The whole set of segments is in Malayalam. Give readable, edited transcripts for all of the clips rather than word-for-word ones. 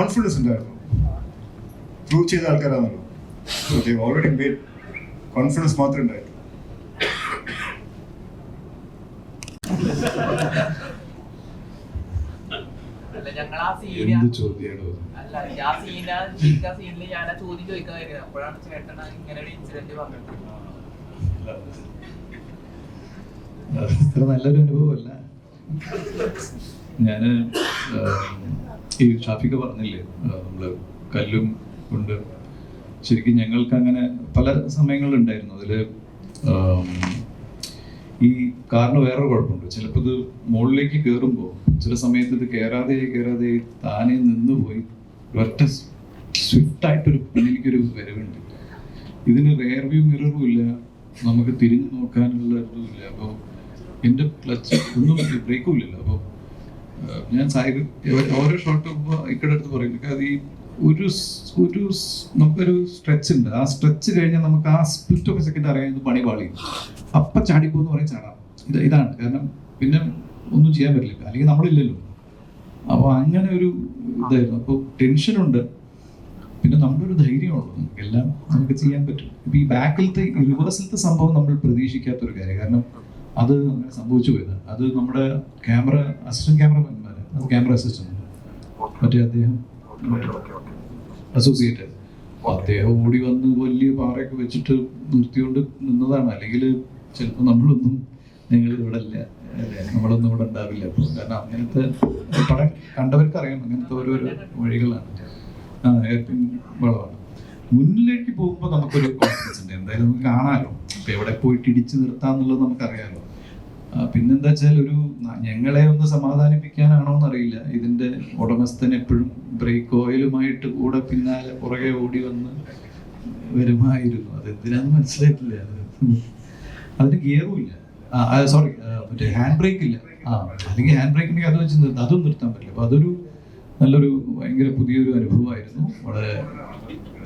കോൺഫിഡൻസ് ഉണ്ടായിരുന്നു. പ്രൂവ് ചെയ്ത ആൾക്കാരാണല്ലോ. So they already made confidence മാത്രമേ ഉണ്ടായിരുന്നു. എന്ത് ചോദ്യമാണ് അപ്പോഴാണ് ചേട്ടൻ ഇങ്ങനെ ഒരു ഇൻസിഡന്റ് പറഞ്ഞത്. അത്ര നല്ലൊരു അനുഭവമല്ല. ഞാൻ ഈ ഷാഫിക്ക് പറഞ്ഞില്ലേ, നമ്മള് കല്ലും കൊണ്ട് ശരിക്കും ഞങ്ങൾക്ക് അങ്ങനെ പല സമയങ്ങളുണ്ടായിരുന്നു. അതില് ഈ കാറിന് വേറൊരു കുഴപ്പമുണ്ട്. ചിലപ്പോൾ ഇത് മുകളിലേക്ക് കയറുമ്പോൾ ചില സമയത്ത് ഇത് കയറാതെ താനെ നിന്ന് പോയി ഒറ്റ സ്വിഫ്റ്റായിട്ടൊരു പിന്നിലേക്കൊരു വരവുണ്ട്. ഇതിന് റെയർ വ്യൂ മിററും ഇല്ല, നമുക്ക് തിരിഞ്ഞു നോക്കാനുള്ള ഇതും ഇല്ല. അപ്പോൾ എൻ്റെ ക്ലച്ച് ഒന്നും ബ്രേക്കും ഇല്ലല്ലോ. അപ്പോൾ ഞാൻ സൈഡ് ഓരോ ഷോട്ട് പോകുമ്പോൾ ഇക്കടടുത്ത് പറയും, അത് ഈ ഒരു നമുക്കൊരു സ്ട്രെച്ച് ഉണ്ട്. ആ സ്ട്രെച്ച് കഴിഞ്ഞാൽ നമുക്ക് ആ സ്പ്ലിറ്റ് ഓഫ് സെക്കൻഡ് അറിയാൻ പണി പാളി അപ്പം ചാടിപ്പോന്ന് പറയും ചാടാം. ഇതാണ് കാരണം. പിന്നെ ഒന്നും ചെയ്യാൻ പറ്റില്ല, അല്ലെങ്കിൽ നമ്മളില്ലല്ലോ. അപ്പോൾ അങ്ങനെ ഒരു ഇതായിരുന്നു. അപ്പോൾ ടെൻഷനുണ്ട്, പിന്നെ നമ്മളൊരു ധൈര്യമുള്ളൂ. നമുക്കെല്ലാം നമുക്ക് ചെയ്യാൻ പറ്റും. ഇപ്പം ഈ ബാക്കിലത്തെ റിവേഴ്സിലത്തെ സംഭവം നമ്മൾ പ്രതീക്ഷിക്കാത്തൊരു കാര്യം. കാരണം അത് അങ്ങനെ സംഭവിച്ചു പോയതാണ്. അത് നമ്മുടെ അസിസ്റ്റന്റ് ക്യാമറമാൻമാർ, അത് ക്യാമറ അസിസ്റ്റന്റ് മറ്റേ അദ്ദേഹം അസോസിയേറ്റഡ്, അദ്ദേഹം ഓടി വന്ന് വലിയ പാറയൊക്കെ വെച്ചിട്ട് നിർത്തിക്കൊണ്ട് നിന്നതാണ്. അല്ലെങ്കിൽ ചിലപ്പോൾ ഞങ്ങൾ ഇവിടെ ഇല്ല, നമ്മളൊന്നും ഇവിടെ ഉണ്ടാവില്ല. അപ്പോൾ കാരണം അങ്ങനത്തെ പടം കണ്ടവർക്ക് അറിയാം, അങ്ങനത്തെ ഓരോരോ വഴികളാണ്. എയർപിൻ വളമാണ്. മുന്നിലേക്ക് പോകുമ്പോൾ നമുക്കൊരു കോൺഫിഡൻസ് ഉണ്ട്, എന്തായാലും നമുക്ക് കാണാമല്ലോ, ഇപ്പം എവിടെ പോയിട്ട് ഇടിച്ച് നിർത്താന്നുള്ളത് നമുക്കറിയാമല്ലോ. പിന്നെന്താ വെച്ചാൽ ഞങ്ങളെ ഒന്ന് സമാധാനിപ്പിക്കാനാണോ എന്നറിയില്ല, ഇതിന്റെ ഉടമസ്ഥൻ എപ്പോഴും ബ്രേക്ക് ഓയിലുമായിട്ട് കൂടെ പിന്നാലെ പുറകെ ഓടി വന്ന് വരുമായിരുന്നു. അതെന്തിനാന്ന് മനസ്സിലായിട്ടില്ല. അതിന് ഗിയറും ഇല്ല, സോറി മറ്റേ ഹാൻഡ് ബ്രേക്ക് ഇല്ല. അല്ലെങ്കിൽ ഹാൻഡ് ബ്രേക്ക് ഉണ്ടെങ്കിൽ അത് വെച്ച് അതും നിർത്താൻ പറ്റില്ല. അപ്പോൾ അതൊരു നല്ലൊരു ഭയങ്കര പുതിയൊരു അനുഭവമായിരുന്നു. വളരെ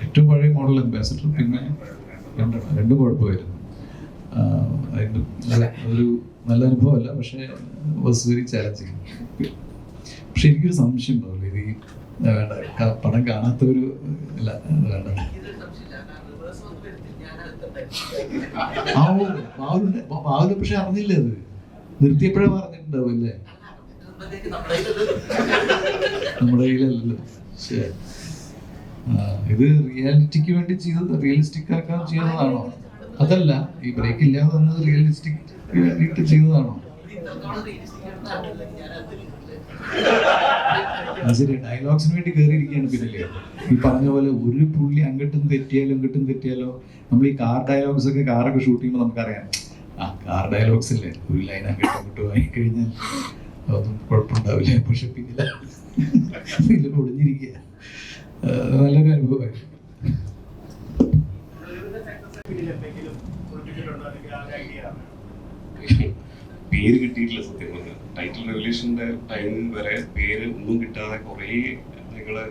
ഏറ്റവും പഴയ മോഡൽ അംബാസഡർ, പിന്നെ രണ്ടും കുഴപ്പമായിരുന്നു. അതൊരു നല്ല അനുഭവമല്ല, പക്ഷേ വാസ് വെരി ചാലഞ്ചിങ്. പക്ഷെ എനിക്കൊരു സംശയം ഉണ്ടാവില്ല, ഇത് വേണ്ട പടം കാണാത്തവര് അല്ല വേണ്ട. പാവല് പക്ഷെ അറിഞ്ഞില്ല, അത് നിർത്തിയപ്പോഴേ പറഞ്ഞിട്ടുണ്ടാവും അല്ലേ. നമ്മുടെ കയ്യിലല്ലല്ലോ. ഇത് റിയാലിറ്റിക്ക് വേണ്ടി ചെയ്തത്, റിയലിസ്റ്റിക് ആക്കാൻ ചെയ്യുന്നതാണോ? അതല്ല, ഈ ബ്രേക്ക് ഇല്ലാതെ വന്നത് റിയലിസ്റ്റിക് വേണ്ടിയിട്ട് ചെയ്തതാണോ? ശരി, ഡയലോഗ്സിന് വേണ്ടി കയറിയിരിക്കുകയാണ്. പിന്നല്ലേ ഈ പറഞ്ഞ പോലെ ഒരു പുള്ളി അങ്ങോട്ടും തെറ്റിയാലോ നമ്മൾ ഈ കാർ ഡയലോഗ്സ് ഒക്കെ, കാറൊക്കെ ഷൂട്ട് ചെയ്യുമ്പോൾ നമുക്കറിയാം, കാർ ഡയലോഗ്സ് അല്ലേ, ഒരു ലൈൻ അങ്ങോട്ടും വാങ്ങിക്കഴിഞ്ഞാൽ അതൊന്നും കുഴപ്പമുണ്ടാവില്ല. പക്ഷെ പിന്നില്ല ഒളിഞ്ഞിരിക്കുക. നല്ലൊരു അനുഭവമായിരുന്നു. പേര് കിട്ടിയിട്ടില്ല സത്യം പറഞ്ഞാൽ. ടൈറ്റിൽ റെവല്യൂഷന്റെ ടൈം വരെ പേര് ഒന്നും കിട്ടാതെ കുറേ ഞങ്ങള്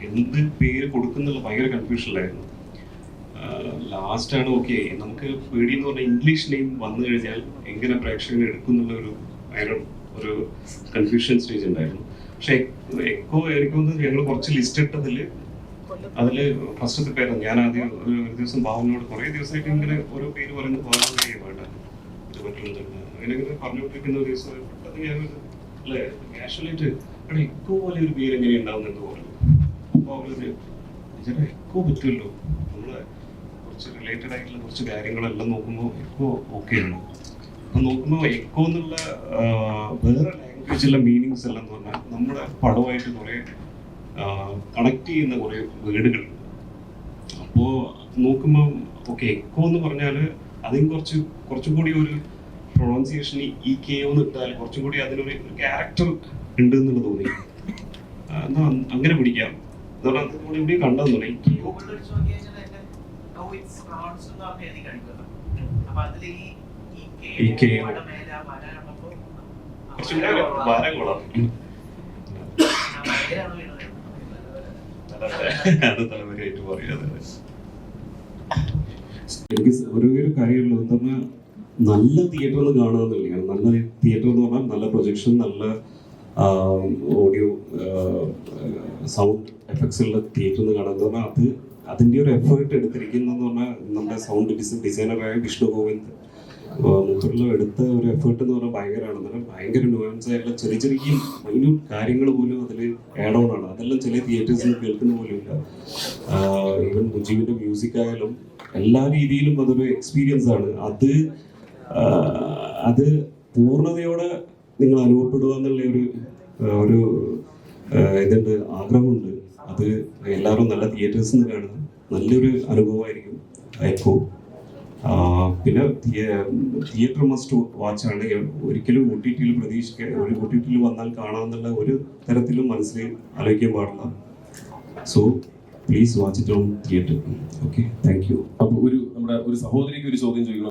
എന്ത് പേര് കൊടുക്കുന്നുള്ള ഭയങ്കര കൺഫ്യൂഷനിലായിരുന്നു. ലാസ്റ്റാണ് ഓക്കെ, നമുക്ക് പേടി എന്ന് പറഞ്ഞാൽ ഇംഗ്ലീഷ് നെയിം വന്നു കഴിഞ്ഞാൽ എങ്ങനെ പ്രേക്ഷകനെ എടുക്കും എന്നുള്ള ഒരു കൺഫ്യൂഷൻ സ്റ്റേജ് ഉണ്ടായിരുന്നു. പക്ഷെ എക്കോ എനിക്ക് ഞങ്ങൾ കുറച്ച് ലിസ്റ്റ് ഇട്ടതിൽ അതിൽ ഫസ്റ്റത്തെ പേരാണ്. ഞാൻ ആദ്യം ഒരു ദിവസം ഭാവനോട് കുറേ ദിവസമായിട്ട് ഇങ്ങനെ ഓരോ പേര് പറയുന്നത് വേണ്ട ഇത് പറ്റുന്നുണ്ട് അങ്ങനെ പറഞ്ഞുകൊണ്ടിരിക്കുന്ന ഒരു ദിവസം അത് ഞാൻ അല്ലേ കാഷ്വലായിട്ട് അവിടെ എക്കോ പോലെ ഒരു പേര് എങ്ങനെ ഉണ്ടാവുന്നുണ്ട് പറഞ്ഞു. അപ്പോൾ അവരൊരു എക്കോ പറ്റുമല്ലോ, നമ്മളെ കുറച്ച് റിലേറ്റഡ് ആയിട്ടുള്ള കുറച്ച് കാര്യങ്ങളെല്ലാം നോക്കുമ്പോൾ എക്കോ ഓക്കെയാണ്. അപ്പം നോക്കുമ്പോൾ എക്കോ എന്നുള്ള വേറെ ലാംഗ്വേജിലുള്ള മീനിങ്സ് എല്ലാം എന്ന് പറഞ്ഞാൽ നമ്മുടെ പടമായിട്ട് കുറേ കണക്ട് ചെയ്യുന്ന കുറേ വേർഡുകളുണ്ട്. അപ്പോൾ നോക്കുമ്പോൾ ഓക്കെ എക്കോ എന്ന് പറഞ്ഞാൽ അതിന് കുറച്ചും കൂടി ഒരു പ്രൊണൗൺസിയേഷൻ ഈ കെ എന്ന് ഇട്ടാൽ കുറച്ചും കൂടി അതിനൊരു ക്യാരക്ടർ ഉണ്ട് എന്നുള്ളത് തോന്നി. എന്നാ അങ്ങനെ പിടിക്കാം അതുകൊണ്ട് ഇവിടെ കണ്ടെന്ന് തുടങ്ങി. കുറച്ചും കൂടി ഭാരം കൊള്ളാം. അത് തലമുറയായിട്ട് പറയുന്നത് എനിക്ക് ഒരു കാര്യമുള്ളൂ. നല്ല തിയേറ്ററിൽ കാണുക എന്നുള്ളതാണ്. നല്ല തിയേറ്റർ എന്ന് പറഞ്ഞാൽ നല്ല പ്രൊജക്ഷൻ, നല്ല ഓഡിയോ സൗണ്ട് എഫക്ട്സ് ഉള്ള തിയേറ്ററിൽ നിന്ന് കാണുന്നത് പറഞ്ഞാൽ അതിൻ്റെ ഒരു എഫേർട്ട് എടുത്തിരിക്കുന്നതെന്ന് പറഞ്ഞാൽ നമ്മുടെ സൗണ്ട് ഡിസൈനറായ വിഷ്ണു ഗോവിന്ദ് മുത്തുള്ള എടുത്ത ഒരു എഫേർട്ട് എന്ന് പറഞ്ഞാൽ ഭയങ്കരമാണ്. ഭയങ്കര ന്യൂവൻസ് ആയിട്ടുള്ള ചെറിയ ചെറിയ മൈന്യൂട്ട് കാര്യങ്ങൾ പോലും അതിൽ ആഡ് ഓൺ ആണ്. അതെല്ലാം ചില തിയേറ്റേഴ്സിൽ കേൾക്കുന്ന പോലുമില്ല. ഈവൻ മുജീബിൻ്റെ മ്യൂസിക് ആയാലും എല്ലാ രീതിയിലും അതൊരു എക്സ്പീരിയൻസ് ആണ്. അത് പൂർണ്ണതയോടെ നിങ്ങൾ അനുഭവപ്പെടുക എന്നുള്ള ഒരു ഇതുണ്ട്, ആഗ്രഹമുണ്ട്. അത് എല്ലാവരും നല്ല തിയേറ്റേഴ്സിൽ നിന്ന് കാണുന്നത് നല്ലൊരു അനുഭവമായിരിക്കും എക്കോ. പിന്നെ തിയേറ്റർ മസ്റ്റ് വാച്ചാണ്. ഒരിക്കലും OTT-യിൽ OTT-യിൽ വന്നാൽ കാണാമെന്നുള്ള ഒരു തരത്തിലും മനസ്സിൽ ആലോചിക്കാൻ പാടില്ല. So please watch it on theatre. Okay, thank you. അപ്പോൾ നമ്മുടെ ഒരു സഹോദരിക്ക് ഒരു ചോദ്യം ചോദിക്കണം.